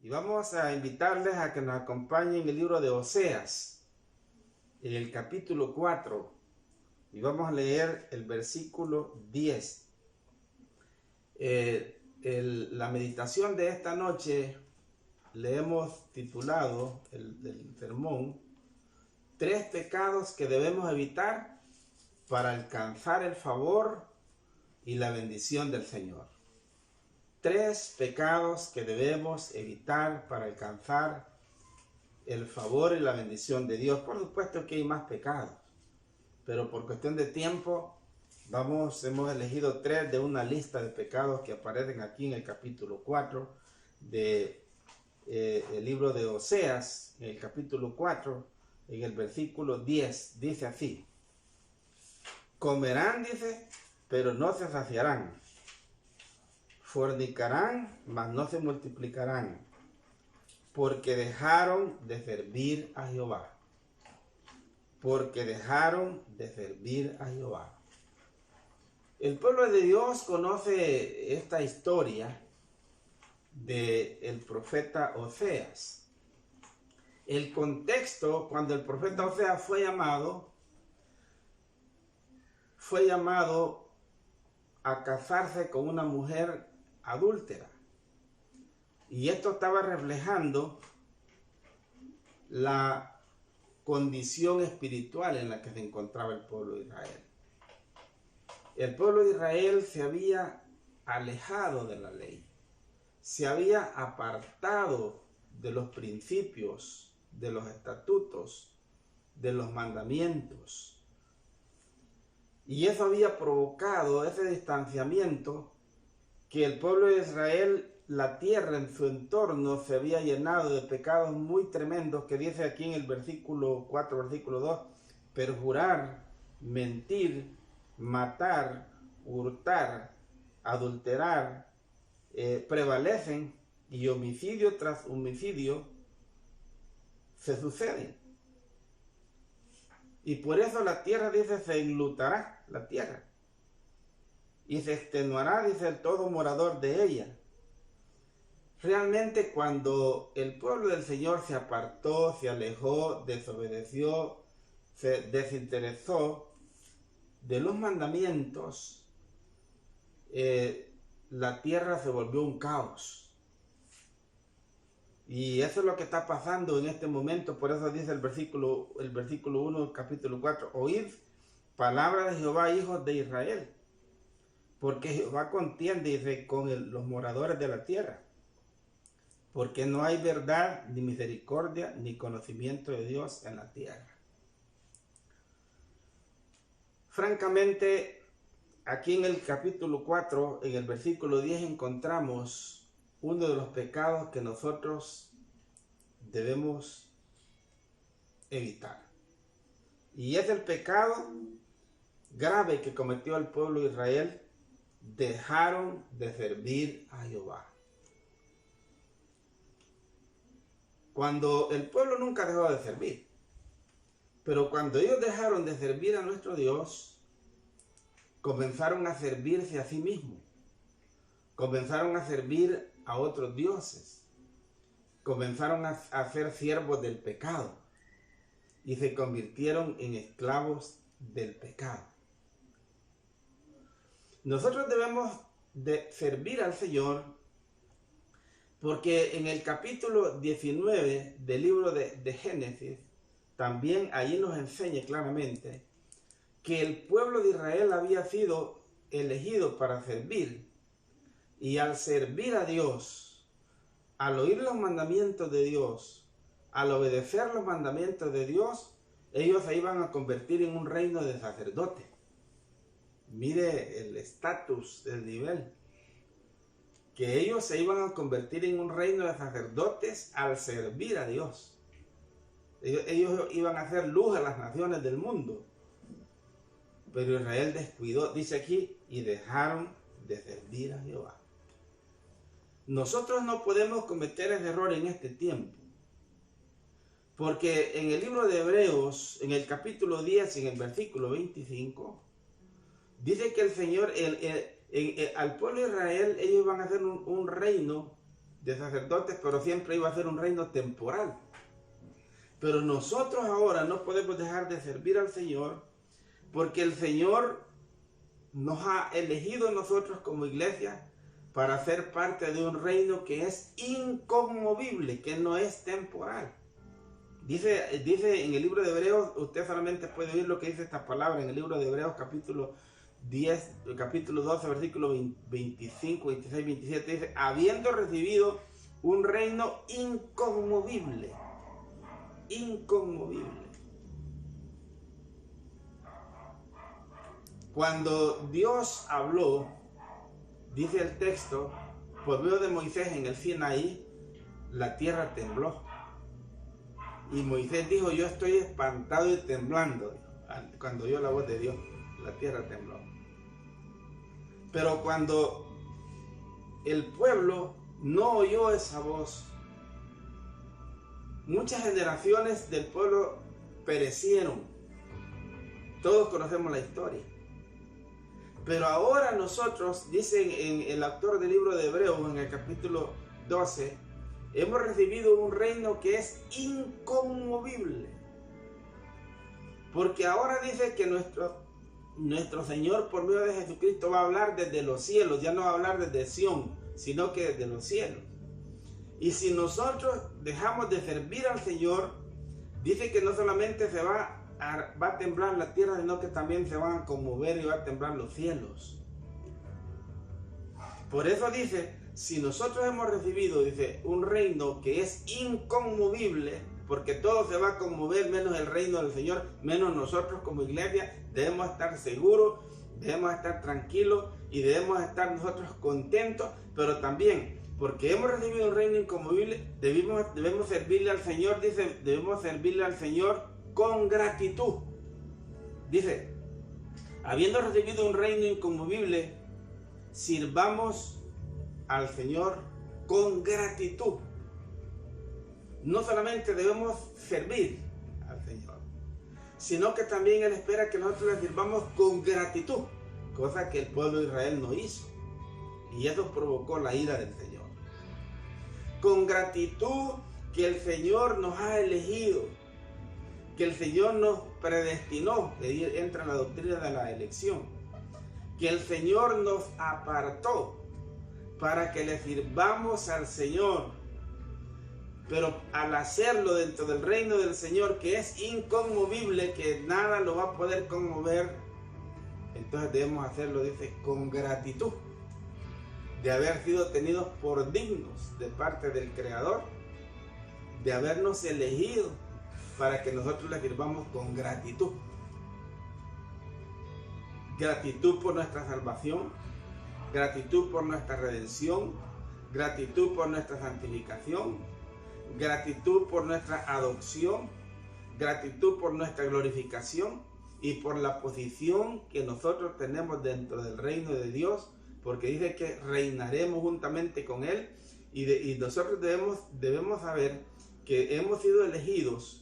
Y vamos a invitarles a que nos acompañen en el libro de Oseas, en el capítulo 4, y vamos a leer el versículo 10. La meditación de esta noche le hemos titulado el sermón, 3 pecados que debemos evitar para alcanzar el favor y la bendición del Señor. 3 pecados que debemos evitar para alcanzar el favor y la bendición de Dios. Por supuesto que hay más pecados, pero por cuestión de tiempo hemos elegido 3 de una lista de pecados que aparecen aquí en el capítulo 4 del libro de Oseas. En el capítulo 4, en el versículo 10, dice así: comerán, dice, pero no se saciarán. Fornicarán, mas no se multiplicarán, porque dejaron de servir a Jehová. Porque dejaron de servir a Jehová. El pueblo de Dios conoce esta historia del profeta Oseas. El contexto, cuando el profeta Oseas fue llamado a casarse con una mujer adúltera. Y esto estaba reflejando la condición espiritual en la que se encontraba el pueblo de Israel. El pueblo de Israel se había alejado de la ley, se había apartado de los principios, de los estatutos, de los mandamientos. Y eso había provocado ese distanciamiento, que el pueblo de Israel, la tierra en su entorno, se había llenado de pecados muy tremendos, que dice aquí en el versículo 4, versículo 2, perjurar, mentir, matar, hurtar, adulterar, prevalecen, y homicidio tras homicidio se suceden. Y por eso la tierra, dice, se enlutará la tierra, y se extenuará, dice, todo morador de ella. Realmente, cuando el pueblo del Señor se apartó, se alejó, desobedeció, se desinteresó de los mandamientos, la tierra se volvió un caos. Y eso es lo que está pasando en este momento. Por eso dice el versículo 1, capítulo 4, oíd palabra de Jehová, hijos de Israel, porque Jehová contiende, dice, con los moradores de la tierra, porque no hay verdad, ni misericordia, ni conocimiento de Dios en la tierra. Francamente, aquí en el capítulo 4, en el versículo 10, encontramos uno de los pecados que nosotros debemos evitar. Y es el pecado grave que cometió el pueblo de Israel. Dejaron de servir a Jehová. Cuando el pueblo nunca dejó de servir, pero cuando ellos dejaron de servir a nuestro Dios, comenzaron a servirse a sí mismos, comenzaron a servir a otros dioses, comenzaron a ser siervos del pecado y se convirtieron en esclavos del pecado. Nosotros debemos de servir al Señor, porque en el capítulo 19 del libro de Génesis, también allí nos enseña claramente que el pueblo de Israel había sido elegido para servir, y al servir a Dios, al oír los mandamientos de Dios, al obedecer los mandamientos de Dios, ellos se iban a convertir en un reino de sacerdotes. Mire el estatus, el nivel, que ellos se iban a convertir en un reino de sacerdotes al servir a Dios. Ellos iban a hacer luz a las naciones del mundo. Pero Israel descuidó, dice aquí, y dejaron de servir a Jehová. Nosotros no podemos cometer ese error en este tiempo, porque en el libro de Hebreos, en el capítulo 10, en el versículo 25, dice que el Señor, al pueblo de Israel, ellos van a hacer un reino de sacerdotes, pero siempre iba a ser un reino temporal. Pero nosotros ahora no podemos dejar de servir al Señor, porque el Señor nos ha elegido a nosotros como iglesia para ser parte de un reino que es inconmovible, que no es temporal. Dice en el libro de Hebreos, usted solamente puede oír lo que dice esta palabra en el libro de Hebreos capítulo 12, versículo 25, 26, 27, dice, habiendo recibido un reino inconmovible. Cuando Dios habló, dice el texto, por medio de Moisés en el Sinaí, la tierra tembló. Y Moisés dijo, yo estoy espantado y temblando. Cuando oyó la voz de Dios, la tierra tembló. Pero cuando el pueblo no oyó esa voz, muchas generaciones del pueblo perecieron. Todos conocemos la historia. Pero ahora nosotros, dice en el autor del libro de Hebreos, en el capítulo 12, hemos recibido un reino que es inconmovible. Porque ahora dice que nuestro Señor, por medio de Jesucristo, va a hablar desde los cielos. Ya no va a hablar desde Sión, sino que desde los cielos. Y si nosotros dejamos de servir al Señor, dice que no solamente va a temblar la tierra, sino que también se van a conmover y va a temblar los cielos. Por eso dice, si nosotros hemos recibido, dice, un reino que es inconmovible, porque todo se va a conmover menos el reino del Señor, menos nosotros como iglesia, debemos estar seguros, debemos estar tranquilos y debemos estar nosotros contentos, pero también, porque hemos recibido un reino inconmovible, debemos servirle al Señor, dice, debemos servirle al Señor con gratitud. Dice, habiendo recibido un reino inconmovible, sirvamos al Señor con gratitud. No solamente debemos servir al Señor, sino que también Él espera que nosotros le sirvamos con gratitud, cosa que el pueblo de Israel no hizo. Y eso provocó la ira del Señor. Con gratitud que el Señor nos ha elegido, que el Señor nos predestinó, que ahí entra la doctrina de la elección, que el Señor nos apartó para que le sirvamos al Señor, pero al hacerlo dentro del reino del Señor, que es inconmovible, que nada lo va a poder conmover, entonces debemos hacerlo, dice, con gratitud, de haber sido tenidos por dignos de parte del Creador, de habernos elegido para que nosotros le sirvamos con gratitud. Gratitud por nuestra salvación, gratitud por nuestra redención, gratitud por nuestra santificación, gratitud por nuestra adopción, gratitud por nuestra glorificación y por la posición que nosotros tenemos dentro del reino de Dios, porque dice que reinaremos juntamente con Él y nosotros debemos saber que hemos sido elegidos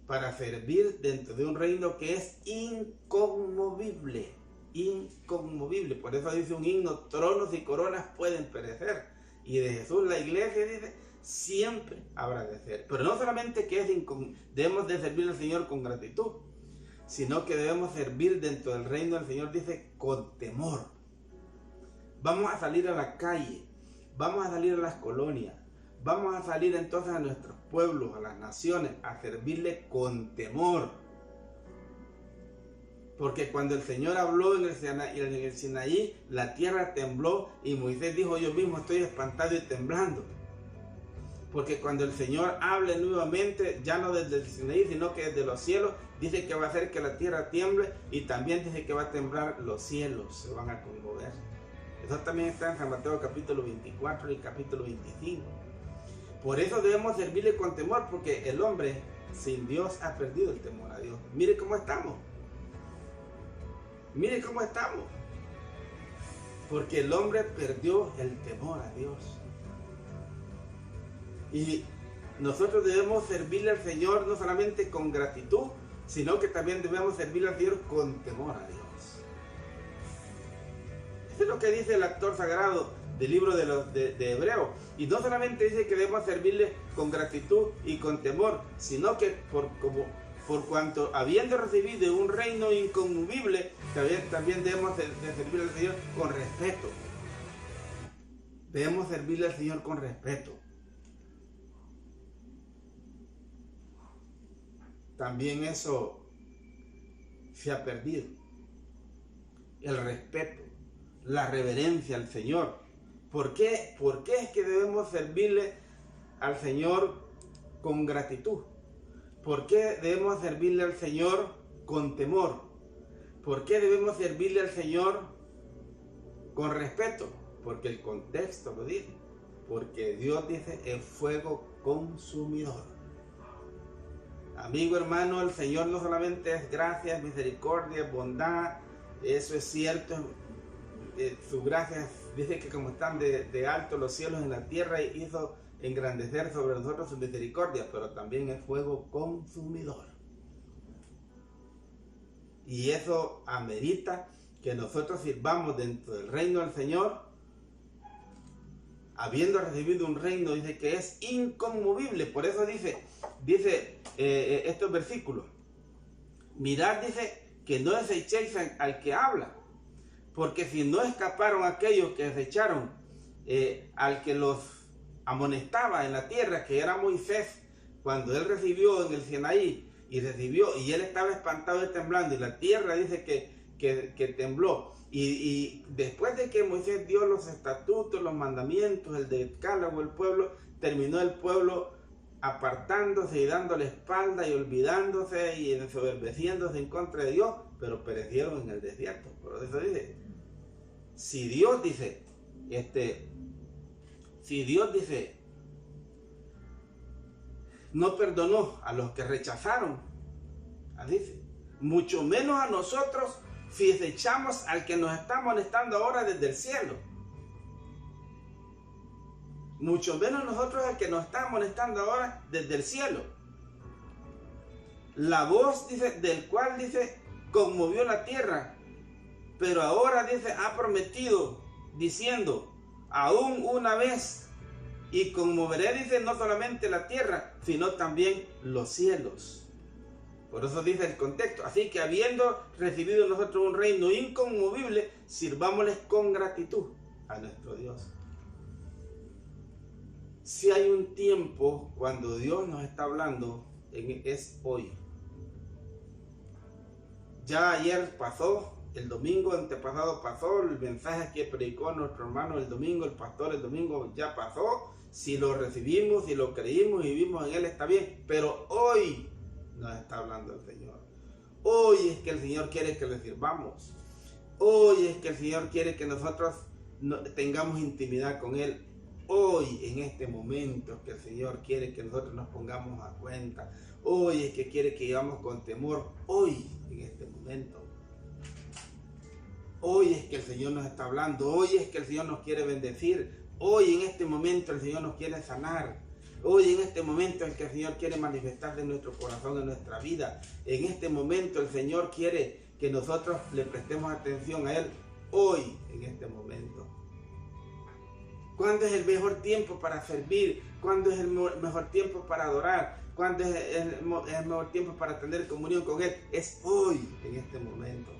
para servir dentro de un reino que es inconmovible, inconmovible. Por eso dice un himno, tronos y coronas pueden perecer, y de Jesús la iglesia dice, siempre habrá de ser. Pero no solamente que debemos de servir al Señor con gratitud, sino que debemos servir dentro del reino del Señor, dice, con temor. Vamos a salir a la calle, vamos a salir a las colonias, vamos a salir entonces a nuestros pueblos, a las naciones, a servirle con temor. Porque cuando el Señor habló en el Sinaí, la tierra tembló y Moisés dijo, yo mismo estoy espantado y temblando. Porque cuando el Señor hable nuevamente, ya no desde el Sinaí, sino que desde los cielos, dice que va a hacer que la tierra tiemble y también dice que va a temblar los cielos, se van a conmover. Eso también está en San Mateo capítulo 24 y capítulo 25. Por eso debemos servirle con temor, porque el hombre sin Dios ha perdido el temor a Dios. Mire cómo estamos. Mire cómo estamos. Porque el hombre perdió el temor a Dios. Y nosotros debemos servirle al Señor no solamente con gratitud, sino que también debemos servirle al Señor con temor a Dios. Eso es lo que dice el autor sagrado del libro de Hebreos. Y no solamente dice que debemos servirle con gratitud y con temor, sino que por cuanto habiendo recibido un reino inconmovible, también debemos de servirle al Señor con respeto. Debemos servirle al Señor con respeto. También eso se ha perdido. El respeto, la reverencia al Señor. ¿Por qué? ¿Por qué es que debemos servirle al Señor con gratitud? ¿Por qué debemos servirle al Señor con temor? ¿Por qué debemos servirle al Señor con respeto? Porque el contexto lo dice. Porque Dios dice el fuego consumidor. Amigo, hermano, el Señor no solamente es gracia, misericordia, bondad. Eso es cierto. Su gracia dice que como están de alto los cielos en la tierra, hizo engrandecer sobre nosotros su misericordia, pero también es fuego consumidor. Y eso amerita que nosotros sirvamos dentro del reino del Señor, habiendo recibido un reino, dice que es inconmovible. Por eso dice estos versículos: mirad, dice, que no desechéis al que habla, porque si no escaparon aquellos que desecharon al que los amonestaba en la tierra, que era Moisés, cuando él recibió en el Sinaí, y él estaba espantado y temblando, y la tierra dice que tembló, y después de que Moisés dio los estatutos, los mandamientos, el decálogo, el pueblo, terminó el pueblo apartándose y dando la espalda y olvidándose y ensoberbeciéndose en contra de Dios, pero perecieron en el desierto. Por eso dice, si Dios dice, no perdonó a los que rechazaron, dice, mucho menos a nosotros si desechamos al que nos está amonestando ahora desde el cielo. Mucho menos nosotros al que nos está amonestando ahora desde el cielo. La voz, dice, del cual, dice, conmovió la tierra, pero ahora, dice, ha prometido, diciendo, aún una vez, y conmoveré, dice, no solamente la tierra, sino también los cielos. Por eso dice el contexto. Así que habiendo recibido nosotros un reino inconmovible, sirvámosles con gratitud a nuestro Dios. Si hay un tiempo cuando Dios nos está hablando, es hoy. Ya ayer pasó, el domingo antepasado pasó, el mensaje que predicó nuestro hermano el domingo, el pastor el domingo ya pasó. Si lo recibimos, si lo creímos y vivimos en él, está bien. Pero hoy nos está hablando el Señor. Hoy es que el Señor quiere que le sirvamos. Hoy es que el Señor quiere que nosotros tengamos intimidad con Él. Hoy, en este momento, que el Señor quiere que nosotros nos pongamos a cuenta. Hoy es que quiere que vivamos con temor. Hoy, en este momento. Hoy es que el Señor nos está hablando. Hoy es que el Señor nos quiere bendecir. Hoy, en este momento, el Señor nos quiere sanar. Hoy, en este momento, el que el Señor quiere manifestarse en nuestro corazón, en nuestra vida. En este momento, el Señor quiere que nosotros le prestemos atención a Él. Hoy, en este momento. ¿Cuándo es el mejor tiempo para servir? ¿Cuándo es el mejor tiempo para adorar? ¿Cuándo es el mejor tiempo para tener comunión con Él? Es hoy, en este momento.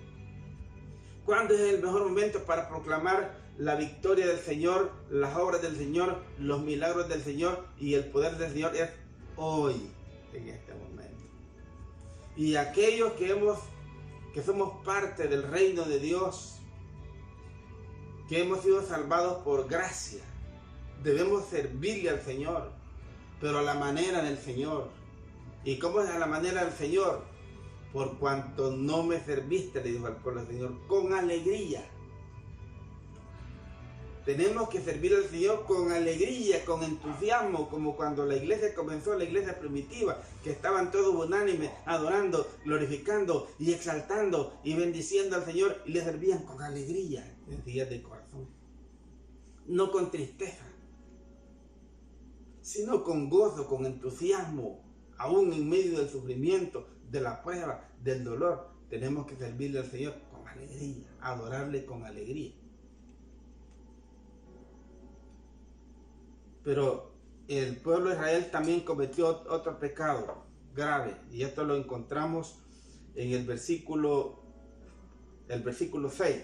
¿Cuándo es el mejor momento para proclamar la victoria del Señor, las obras del Señor, los milagros del Señor y el poder del Señor? Es hoy, en este momento. Y aquellos que somos parte del reino de Dios, que hemos sido salvados por gracia, debemos servirle al Señor, pero a la manera del Señor. ¿Y cómo es a la manera del Señor? Por cuanto no me serviste, le dijo al pueblo del Señor, con alegría. Tenemos que servir al Señor con alegría, con entusiasmo, como cuando la iglesia comenzó, la iglesia primitiva, que estaban todos unánimes, adorando, glorificando y exaltando y bendiciendo al Señor, y le servían con alegría, sencillez de corazón. No con tristeza, sino con gozo, con entusiasmo, aún en medio del sufrimiento, de la prueba, del dolor. Tenemos que servirle al Señor con alegría, adorarle con alegría. Pero el pueblo de Israel también cometió otro pecado grave, y esto lo encontramos en el versículo 6.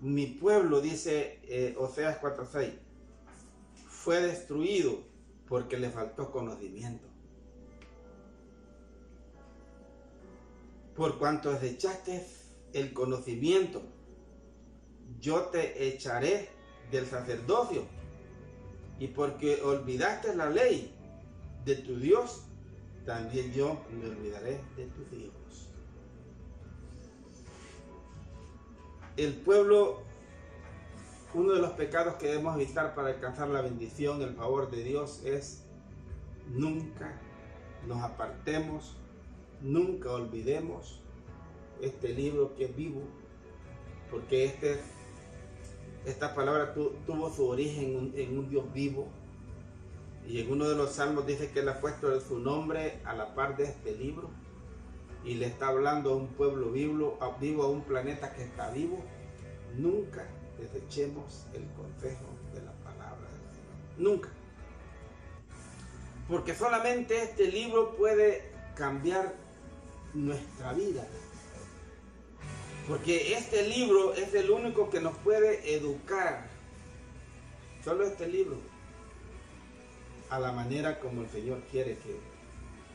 Mi pueblo, dice Oseas 4:6, fue destruido porque le faltó conocimiento. Por cuanto desechaste el conocimiento, yo te echaré del sacerdocio, y porque olvidaste la ley de tu Dios, también yo me olvidaré de tus hijos. El pueblo, uno de los pecados que debemos evitar para alcanzar la bendición, el favor de Dios, es nunca nos apartemos, nunca olvidemos este libro que es vivo, porque esta palabra tuvo su origen en un Dios vivo, y en uno de los salmos dice que él ha puesto su nombre a la par de este libro, y le está hablando a un pueblo vivo, a un planeta que está vivo. Nunca desechemos el consejo de la palabra del Señor, nunca, porque solamente este libro puede cambiar nuestra vida, porque este libro es el único que nos puede educar, solo este libro, a la manera como el Señor quiere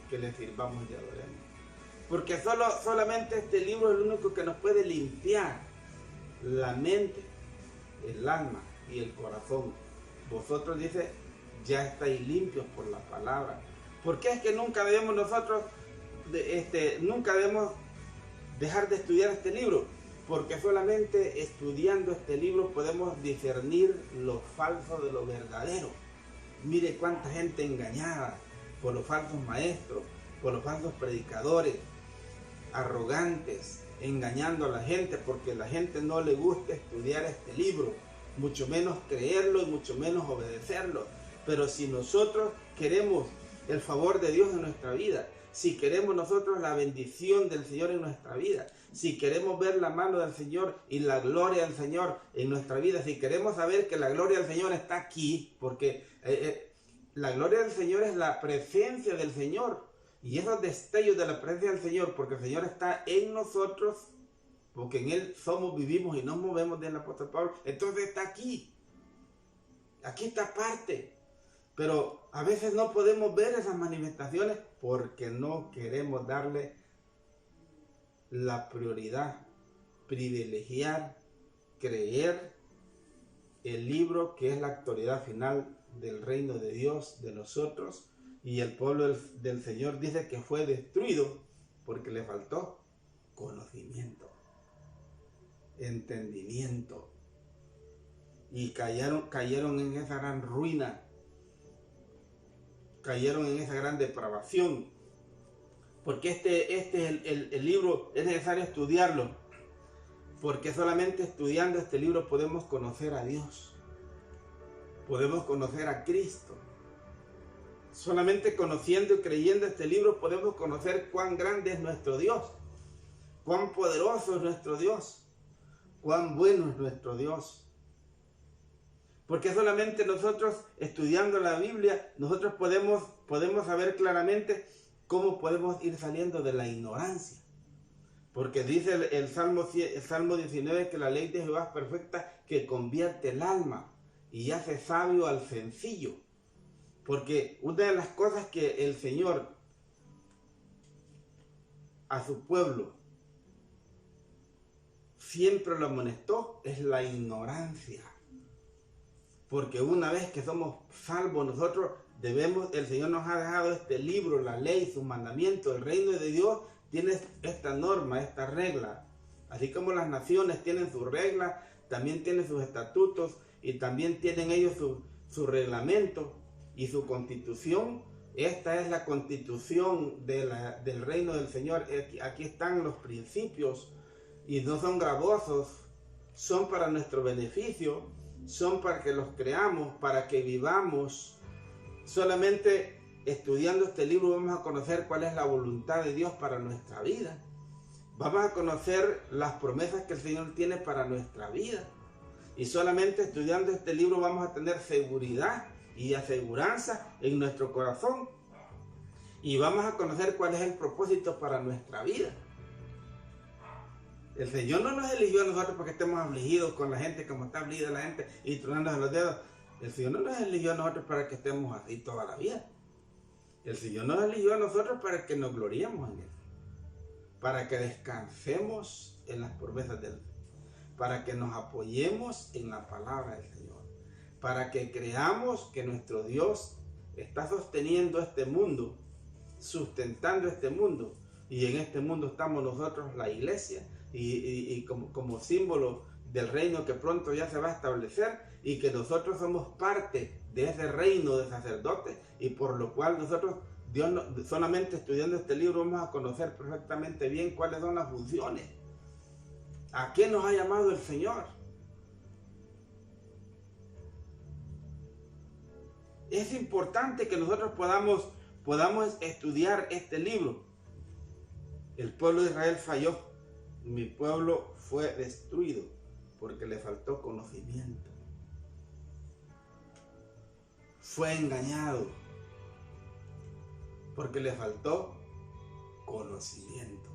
que le sirvamos y adoremos. Porque solamente este libro es el único que nos puede limpiar la mente, el alma y el corazón. Vosotros, dice, ya estáis limpios por la palabra. ¿Por qué es que nunca debemos dejar de estudiar este libro? Porque solamente estudiando este libro podemos discernir lo falso de lo verdadero. Mire cuánta gente engañada por los falsos maestros, por los falsos predicadores, arrogantes, engañando a la gente, porque a la gente no le gusta estudiar este libro, mucho menos creerlo y mucho menos obedecerlo. Pero si nosotros queremos el favor de Dios en nuestra vida, si queremos nosotros la bendición del Señor en nuestra vida, si queremos ver la mano del Señor y la gloria del Señor en nuestra vida, si queremos saber que la gloria del Señor está aquí, porque la gloria del Señor es la presencia del Señor, y esos destellos de la presencia del Señor, porque el Señor está en nosotros, porque en Él somos, vivimos y nos movemos, del apóstol Pablo, entonces está aquí está parte. Pero a veces no podemos ver esas manifestaciones porque no queremos darle la prioridad, privilegiar, creer el libro que es la autoridad final del reino de Dios, de nosotros, y el pueblo del Señor dice que fue destruido porque le faltó conocimiento, entendimiento, y cayeron en esa gran ruina, cayeron en esa gran depravación, porque el libro es necesario estudiarlo, porque solamente estudiando este libro podemos conocer a Dios, podemos conocer a Cristo. Solamente conociendo y creyendo este libro podemos conocer cuán grande es nuestro Dios, cuán poderoso es nuestro Dios, cuán bueno es nuestro Dios. Porque solamente nosotros, estudiando la Biblia, nosotros podemos saber claramente cómo podemos ir saliendo de la ignorancia. Porque dice el Salmo 19 que la ley de Jehová es perfecta, que convierte el alma y hace sabio al sencillo. Porque una de las cosas que el Señor a su pueblo siempre lo amonestó es la ignorancia. Porque una vez que somos salvos nosotros el Señor nos ha dejado este libro, la ley, sus mandamientos, el reino de Dios tiene esta norma, esta regla. Así como las naciones tienen sus reglas, también tienen sus estatutos y también tienen ellos su reglamento y su constitución. Esta es la constitución del reino del Señor. Aquí están los principios y no son gravosos, son para nuestro beneficio, son para que los creamos, para que vivamos. Solamente estudiando este libro vamos a conocer cuál es la voluntad de Dios para nuestra vida. Vamos a conocer las promesas que el Señor tiene para nuestra vida. Y solamente estudiando este libro vamos a tener seguridad y aseguranza en nuestro corazón. Y vamos a conocer cuál es el propósito para nuestra vida. El Señor no nos eligió a nosotros porque estemos afligidos con la gente, como está afligida la gente, y tronándose los dedos. El Señor no nos eligió a nosotros para que estemos así toda la vida. El Señor nos eligió a nosotros para que nos gloriemos en Él. Para que descansemos en las promesas de Él. Para que nos apoyemos en la palabra del Señor. Para que creamos que nuestro Dios está sosteniendo este mundo, sustentando este mundo. Y en este mundo estamos nosotros, la iglesia, y como símbolo del reino que pronto ya se va a establecer, y que nosotros somos parte de ese reino de sacerdotes, y por lo cual nosotros, solamente estudiando este libro, vamos a conocer perfectamente bien cuáles son las funciones. ¿A qué nos ha llamado el Señor? Es importante que nosotros podamos estudiar este libro. El pueblo de Israel falló. Mi pueblo fue destruido porque le faltó conocimiento. Fue engañado porque le faltó conocimiento.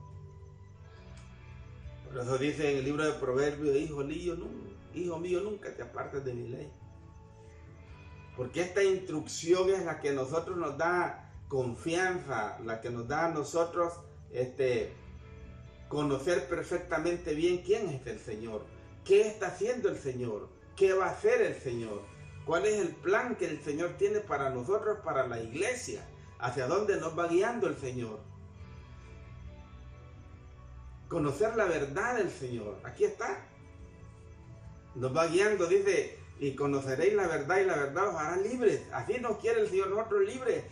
Por eso dice en el libro de Proverbios, hijo mío, nunca te apartes de mi ley. Porque esta instrucción es la que a nosotros nos da confianza, la que nos da a nosotros conocer perfectamente bien quién es el Señor, qué está haciendo el Señor, qué va a hacer el Señor, cuál es el plan que el Señor tiene para nosotros, para la iglesia, hacia dónde nos va guiando el Señor. Conocer la verdad del Señor, aquí está. Nos va guiando, dice, y conoceréis la verdad y la verdad os hará libres. Así nos quiere el Señor, nosotros libres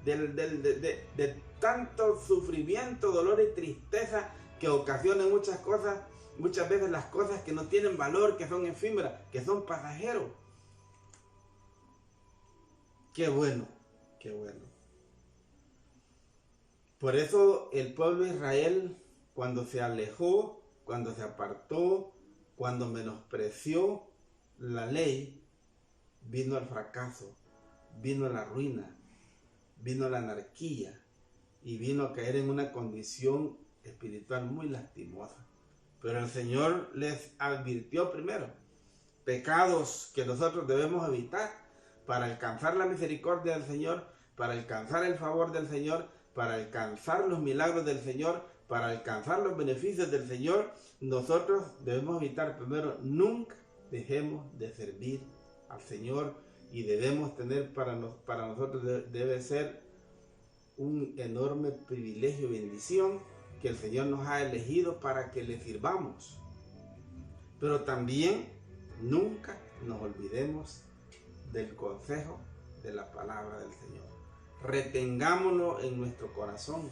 de tanto sufrimiento, dolor y tristeza que ocasionan muchas cosas, muchas veces las cosas que no tienen valor, que son efímeras, que son pasajeros. Qué bueno, qué bueno. Por eso el pueblo de Israel, cuando se alejó, cuando se apartó, cuando menospreció la ley, vino el fracaso, vino la ruina, vino la anarquía y vino a caer en una condición espiritual muy lastimosa. Pero el Señor les advirtió primero pecados que nosotros debemos evitar para alcanzar la misericordia del Señor, para alcanzar el favor del Señor, para alcanzar los milagros del Señor, para alcanzar los beneficios del Señor. Nosotros debemos evitar primero, nunca dejemos de servir al Señor, y debemos tener para nosotros debe ser un enorme privilegio y bendición que el Señor nos ha elegido para que le sirvamos. Pero también nunca nos olvidemos del consejo de la palabra del Señor. Retengámonos en nuestro corazón.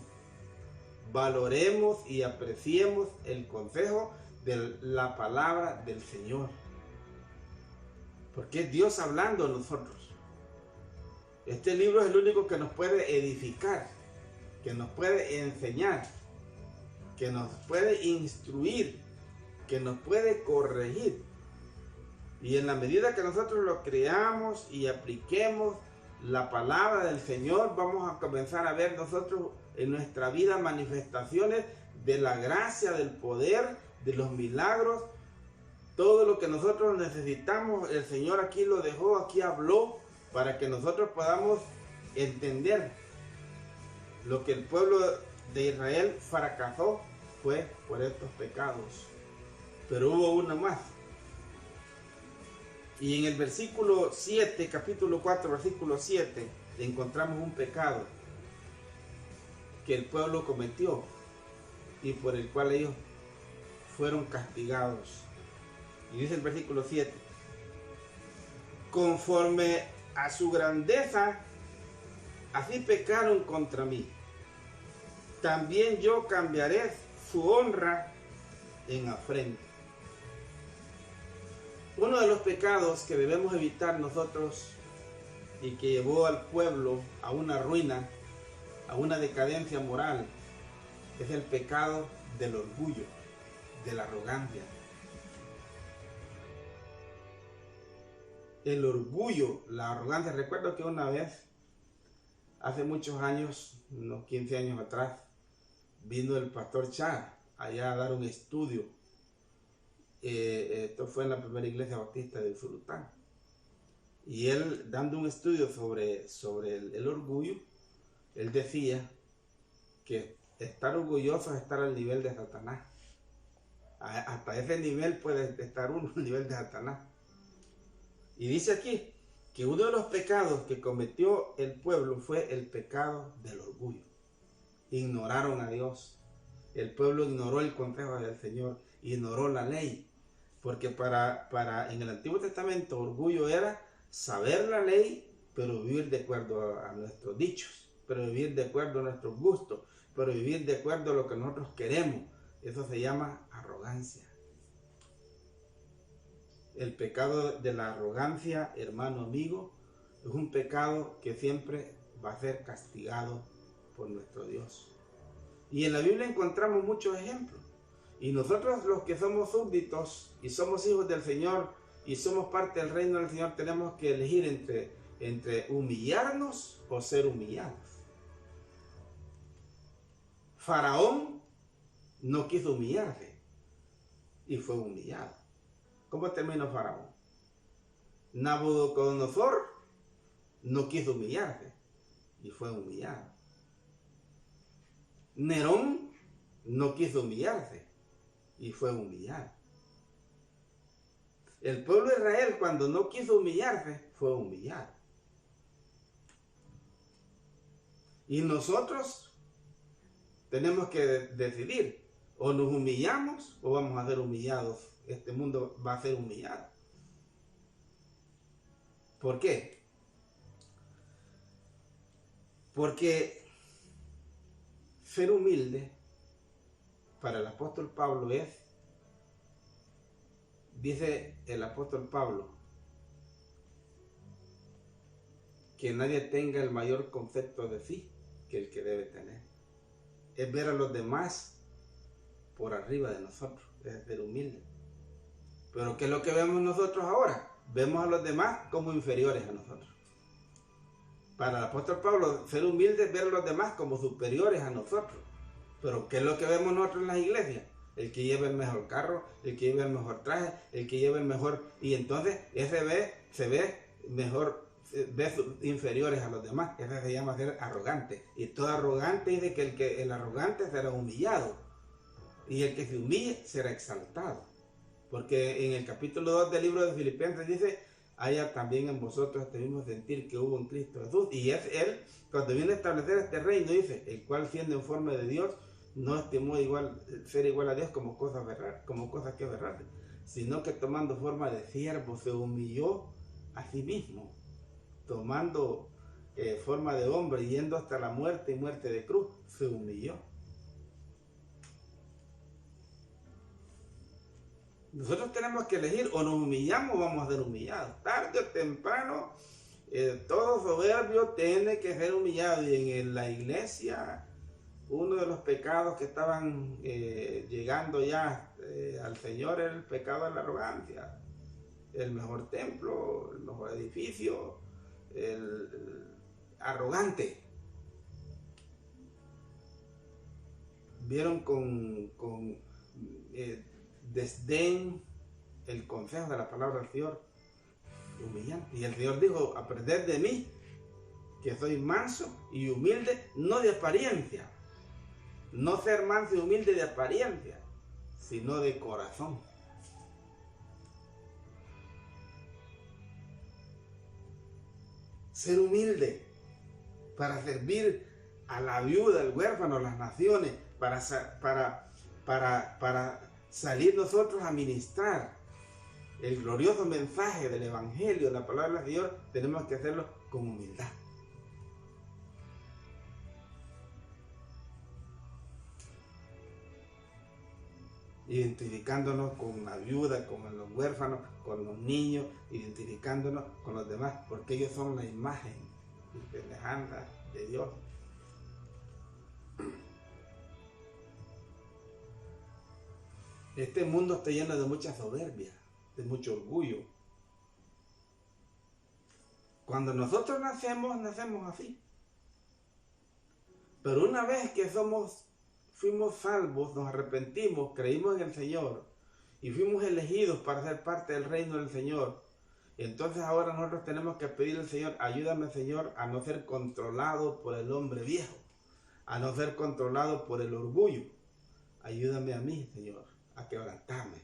Valoremos y apreciemos el consejo de la palabra del Señor. Porque es Dios hablando a nosotros. Este libro es el único que nos puede edificar, que nos puede enseñar, que nos puede instruir, que nos puede corregir. Y en la medida que nosotros lo creamos y apliquemos la palabra del Señor, vamos a comenzar a ver nosotros en nuestra vida manifestaciones de la gracia, del poder, de los milagros. Todo lo que nosotros necesitamos, el Señor aquí lo dejó, aquí habló, para que nosotros podamos entender. Lo que el pueblo de Israel fracasó fue por estos pecados. Pero hubo uno más. Y en el versículo 7, capítulo 4, versículo 7, encontramos un pecado que el pueblo cometió y por el cual ellos fueron castigados. Y dice el versículo 7, conforme a su grandeza, así pecaron contra mí. También yo cambiaré su honra en afrenta. Uno de los pecados que debemos evitar nosotros y que llevó al pueblo a una ruina, a una decadencia moral, es el pecado del orgullo, de la arrogancia. el orgullo, la arrogancia. Recuerdo que una vez, hace muchos años, unos 15 años atrás, vino el pastor Chá allá a dar un estudio. Esto fue en la primera iglesia bautista de Usulután. Y él, dando un estudio sobre el orgullo, él decía que estar orgulloso es estar al nivel de Satanás. Hasta ese nivel puede estar uno, al nivel de Satanás. Y dice aquí que uno de los pecados que cometió el pueblo fue el pecado del orgullo. Ignoraron a Dios. El pueblo ignoró el consejo del Señor, ignoró la ley. Porque en el Antiguo Testamento orgullo era saber la ley, pero vivir de acuerdo a nuestros dichos, pero vivir de acuerdo a nuestros gustos, pero vivir de acuerdo a lo que nosotros queremos. Eso se llama arrogancia. El pecado de la arrogancia, hermano amigo, es un pecado que siempre va a ser castigado por nuestro Dios. Y en la Biblia encontramos muchos ejemplos. Y nosotros, los que somos súbditos y somos hijos del Señor y somos parte del reino del Señor, tenemos que elegir entre humillarnos o ser humillados. Faraón no quiso humillarse y fue humillado. ¿Cómo terminó Faraón? Nabucodonosor no quiso humillarse y fue humillado. Nerón no quiso humillarse y fue humillado. El pueblo de Israel, cuando no quiso humillarse, fue humillado. Y nosotros tenemos que decidir, o nos humillamos o vamos a ser humillados. Este mundo va a ser humillado. ¿Por qué? Porque ser humilde para el apóstol Pablo es, dice el apóstol Pablo, que nadie tenga el mayor concepto de sí que el que debe tener. Es ver a los demás por arriba de nosotros, es ser humilde. Pero ¿qué es lo que vemos nosotros ahora? Vemos a los demás como inferiores a nosotros. Para el apóstol Pablo, ser humilde es ver a los demás como superiores a nosotros. Pero ¿qué es lo que vemos nosotros en las iglesias? El que lleva el mejor carro, el que lleva el mejor traje, el que lleva el mejor... Y entonces se ve mejor, ve inferiores a los demás. Eso se llama ser arrogante. Y todo arrogante dice que el arrogante será humillado. Y el que se humille será exaltado. Porque en el capítulo 2 del libro de Filipenses dice, haya también en vosotros este mismo sentir que hubo en Cristo Jesús. Y es Él, cuando viene a establecer este reino, dice, el cual siendo en forma de Dios, no estimó ser igual a Dios como cosa que aberrante, sino que tomando forma de siervo se humilló a sí mismo, tomando forma de hombre, yendo hasta la muerte y muerte de cruz, se humilló. Nosotros tenemos que elegir, o nos humillamos o vamos a ser humillados. Tarde o temprano, todo soberbio tiene que ser humillado. Y en la iglesia, uno de los pecados que estaban llegando ya al Señor era el pecado de la arrogancia. El mejor templo, el mejor edificio, el arrogante. Vieron con desdén el consejo de la palabra del Señor, humillante. Y el Señor dijo, aprended de mí, que soy manso y humilde, no de apariencia. No ser manso y humilde de apariencia, sino de corazón. Ser humilde para servir a la viuda, al huérfano, a las naciones, para salir nosotros a ministrar el glorioso mensaje del Evangelio, la palabra del Señor. Tenemos que hacerlo con humildad. Identificándonos con la viuda, con los huérfanos, con los niños, identificándonos con los demás, porque ellos son la imagen y semejanza de Dios. Este mundo está lleno de mucha soberbia, de mucho orgullo. Cuando nosotros nacemos así. Pero una vez que fuimos salvos, nos arrepentimos, creímos en el Señor y fuimos elegidos para ser parte del reino del Señor, entonces ahora nosotros tenemos que pedirle al Señor, ayúdame Señor a no ser controlado por el hombre viejo, a no ser controlado por el orgullo. Ayúdame a mí, Señor, a quebrantarme.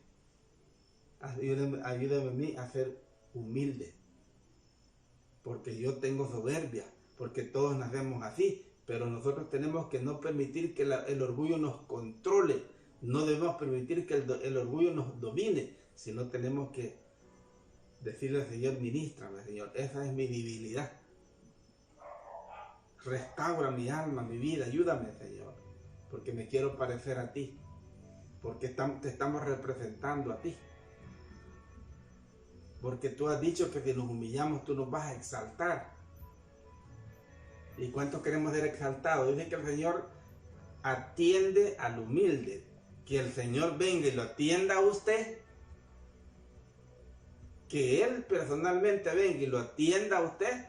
Ayúdame a mí a ser humilde. Porque yo tengo soberbia, porque todos nacemos así, pero nosotros tenemos que no permitir que el orgullo nos controle. No debemos permitir que el orgullo nos domine, sino tenemos que decirle al Señor, ministrame, Señor, esa es mi debilidad. Restaura mi alma, mi vida, ayúdame, Señor, porque me quiero parecer a ti, porque te estamos representando a ti. Porque tú has dicho que si nos humillamos, tú nos vas a exaltar. ¿Y cuántos queremos ser exaltados? Dice que el Señor atiende al humilde. Que el Señor venga y lo atienda a usted. Que Él personalmente venga y lo atienda a usted.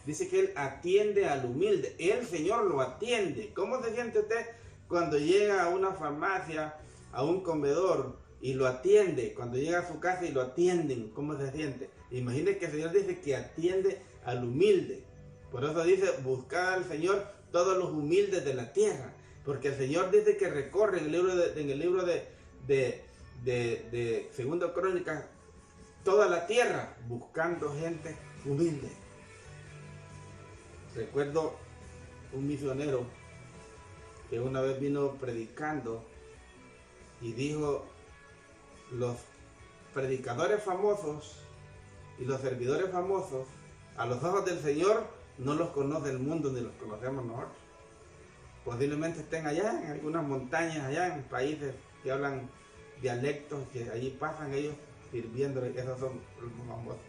Dice que Él atiende al humilde. El Señor lo atiende. ¿Cómo se siente usted cuando llega a una farmacia, a un comedor y lo atiende? Cuando llega a su casa y lo atienden, ¿cómo se siente? Imagine que el Señor dice que atiende al humilde. Por eso dice, buscad al Señor todos los humildes de la tierra. Porque el Señor dice que recorre en el libro de Segunda Crónicas toda la tierra buscando gente humilde. Recuerdo un misionero que una vez vino predicando y dijo, los predicadores famosos y los servidores famosos a los ojos del Señor no los conoce el mundo ni los conocemos nosotros. Posiblemente estén allá en algunas montañas, allá en países que hablan dialectos, que allí pasan ellos sirviendo, esos son los famosos.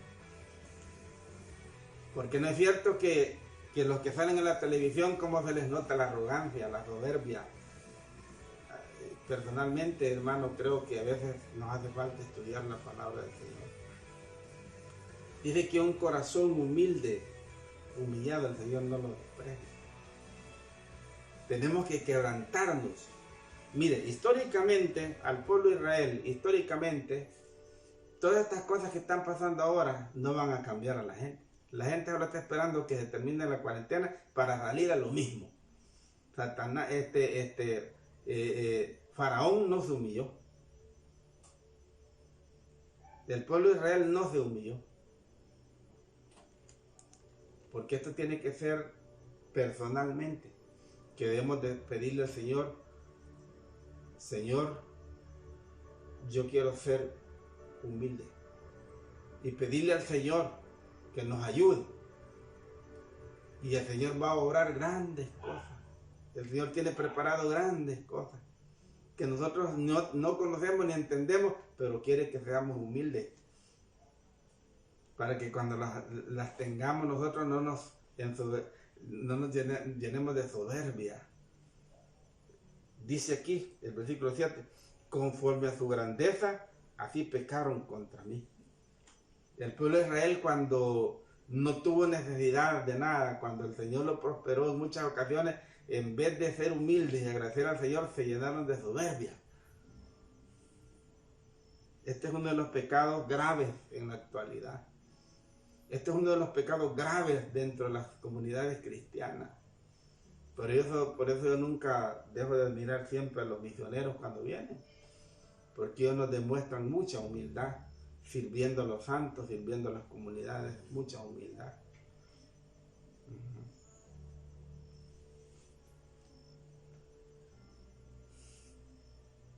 Porque no es cierto que los que salen en la televisión, cómo se les nota la arrogancia, la soberbia. Personalmente, hermano, creo que a veces nos hace falta estudiar la palabra del Señor. Dice que un corazón humilde, humillado, el Señor no lo desprecia. Tenemos que quebrantarnos. Mire, históricamente, al pueblo de Israel, históricamente, todas estas cosas que están pasando ahora no van a cambiar a la gente. La gente ahora está esperando que se termine la cuarentena para salir a lo mismo. Satanás, Faraón no se humilló. El pueblo de Israel no se humilló. Porque esto tiene que ser personalmente. Que debemos de pedirle al Señor, Señor, yo quiero ser humilde. Y pedirle al Señor que nos ayude. Y el Señor va a obrar grandes cosas. El Señor tiene preparado grandes cosas que nosotros no conocemos ni entendemos, pero quiere que seamos humildes. Para que cuando las tengamos nosotros no nos llenemos de soberbia. Dice aquí, el versículo 7, conforme a su grandeza, así pecaron contra mí. El pueblo de Israel, cuando no tuvo necesidad de nada, cuando el Señor lo prosperó en muchas ocasiones, en vez de ser humildes y agradecer al Señor, se llenaron de soberbia. Este es uno de los pecados graves en la actualidad. Este es uno de los pecados graves dentro de las comunidades cristianas. Por eso yo nunca dejo de admirar siempre a los misioneros cuando vienen. Porque ellos nos demuestran mucha humildad, sirviendo a los santos, sirviendo a las comunidades, mucha humildad.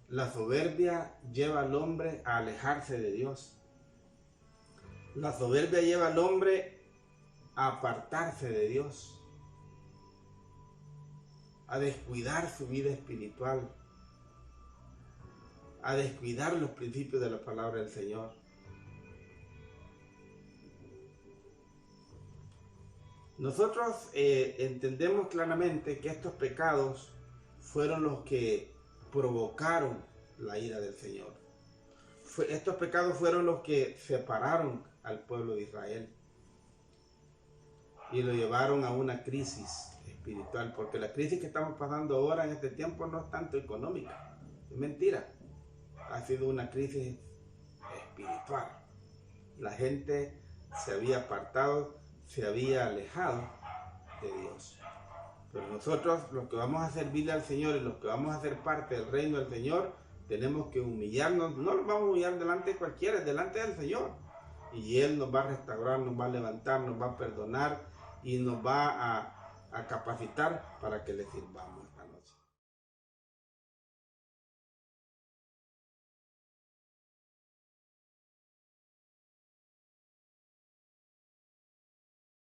La soberbia lleva al hombre a alejarse de Dios. La soberbia lleva al hombre a apartarse de Dios, a descuidar su vida espiritual, a descuidar los principios de la palabra del Señor. Nosotros entendemos claramente que estos pecados fueron los que provocaron la ira del Señor. Estos pecados fueron los que separaron al pueblo de Israel. y lo llevaron a una crisis espiritual, porque la crisis que estamos pasando ahora en este tiempo no es tanto económica, es mentira, ha sido una crisis espiritual. La gente se había apartado, se había alejado de Dios. Pero nosotros, los que vamos a servirle al Señor y los que vamos a ser parte del reino del Señor, tenemos que humillarnos. No nos vamos a humillar delante de cualquiera, delante del Señor. Y Él nos va a restaurar, nos va a levantar, nos va a perdonar y nos va a capacitar para que le sirvamos esta noche.